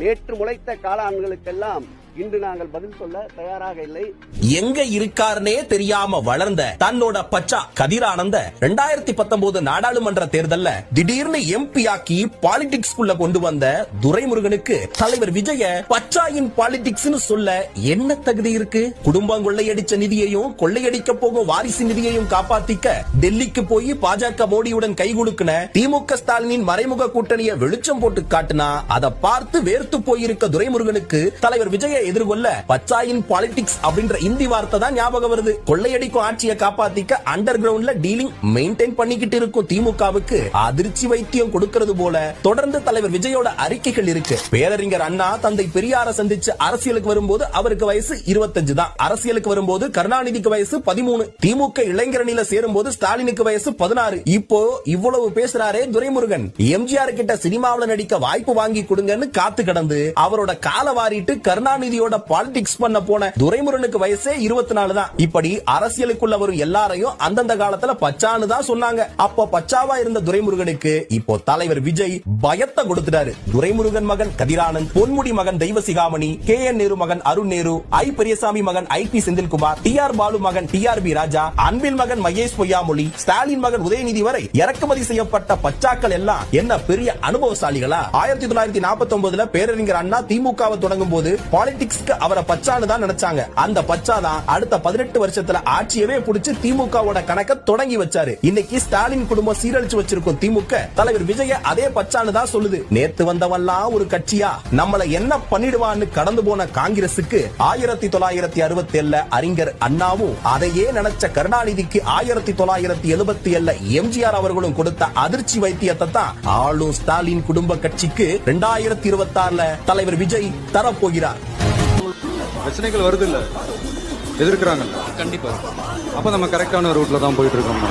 நேற்று முளைத்த காளான்களுக்கெல்லாம் இன்று நாங்கள் பதில் சொல்ல தயாராக இல்லை. எங்க இருக்காருனே தெரியாம வளர்ந்த தன்னோட பச்சா கதிரானந்த 2019 நாடாளுமன்ற தேர்தல்ல திடீர்னு எம்பி ஆக்கி பாலிடிக்ஸ்குள்ள கொண்டு வந்த துரைமுருகனுக்கு தலைவர் விஜய பச்சாயின் பாலிடிக்ஸ்னு சொல்ல என்ன தகுதி இருக்கு? குடும்பம் கொள்ளையடிச்ச நிதியையும் கொள்ளையடிக்க போகும் வாரிசு நிதியையும் காப்பாத்திக்க டெல்லிக்கு போய் பாஜக மோடியுடன் கை குலுக்கின திமுக ஸ்டாலினின் மறைமுக கூட்டணியை வெளிச்சம் போட்டு காட்டினா அதை பார்த்து வேர்த்து போயிருக்க துரைமுருகனுக்கு தலைவர் விஜய எதிர்கொள்ள பச்சாயின் பாலிடிக்ஸ் அப்படின்ற இந்தி வார்த்தை தான் ஞாபகம் வருது. கொள்ளையடிக்கும் ஆட்சியை காப்பாத்திக்க அண்டர் கிரவுண்ட்ல டீலிங் மெயின்டைன் பண்ணிக்கிட்டு இருக்கும் திமுகவுக்கு அதிர்ச்சி வைத்தியம் கொடுக்கிறது போல தொடர்ந்து தலைவர் விஜயோட அறிக்கைகள் இருக்கு. பேரறிஞர் அண்ணா தந்தை பெரியார சந்திச்சு அரசியலுக்கு வரும்போது அவருக்கு வயசு 25 தான். அரசியலுக்கு வரும்போது கருணாநிதிக்கு வயசு 13. திமுக இளைஞரணியில சேரும்போது ஸ்டாலினுக்கு வயசு 16. இப்போ இவ்வளவு பேசுறாரே துரைமுருகன். எம்ஜிஆர் கிட்ட சினிமாவில் நடிக்க வாய்ப்பு வாங்கி கொடுங்கன்னு காத்து கிடந்து அவரோட கால வாரிட்டு கருணாநிதி பாலிடிக்ஸ் பண்ண போன துரைமுருகனுக்கு வயசே 24 தான். இப்படி அரசியலுக்குள்ள வரும் எல்லாரையும் அந்தந்த காலத்துல பச்சான்னு தான் சொன்னாங்க. அப்போ பச்சாவா இருந்த துரைமுருகனுக்கு இப்போ தலைவர் விஜய் பயத்தை கொடுத்துட்டாரு. துரைமுருகன் மகன் கதிரானந்த், பொன்முடி மகன் தெய்வசிகாமணி, KN நேரு மகன் அருண் நேரு, ஐ பெரியசாமி மகன் IP செந்தில்குமார், TR பாலு மகன் TRB ராஜா, அன்பில் மகன் மகேஷ் பொய்யாமொழி, ஸ்டாலின் மகன் உதயநிதி வரை இறக்குமதி செய்யப்பட்ட பச்சாக்கள் எல்லாம் என்ன பெரிய அனுபவசாலிகளா? 1949 பேரறிஞர் அண்ணா திமுகவை தொடங்கும் போது பாலிடிக்ஸ்க்கு அவரை பச்சான்னு தான் நினைச்சாங்க. அந்த பச்சா தான் அடுத்த 18 வருஷத்துல ஆட்சியவே புடிச்சு திமுகவோட கணக்க தொடங்கி வச்சாரு. இன்னைக்கு ஸ்டாலின் குடும்பம் சீரழிச்சு வச்சிருக்கும் திமுக தலைவர் விஜய அதே பச்சான்னு தான் சொல்லுது. நேத்து வந்தவன்லாம் ஒரு கட்சியா? நம்மள என்ன பண்ணிடுவான்னு கடந்து போன காங்கிரசுக்கு 1967 அறிஞர் அண்ணாவும் அதையே நினைச்ச கருணாநிதிக்கு 1977 எம்ஜிஆர் அவர்களும் கொடுத்த அதிர்ச்சி வைத்தியத்தை தான் ஆளும் ஸ்டாலின் குடும்ப கட்சிக்கு 2026 தலைவர் விஜய் தரப்போகிறார். பிரச்சனைகள் வருது இல்ல, எதிர்க்கிறாங்க கண்டிப்பா. அப்ப நம்ம கரெக்டான ரூட்ல தான் போயிட்டு இருக்கோம்.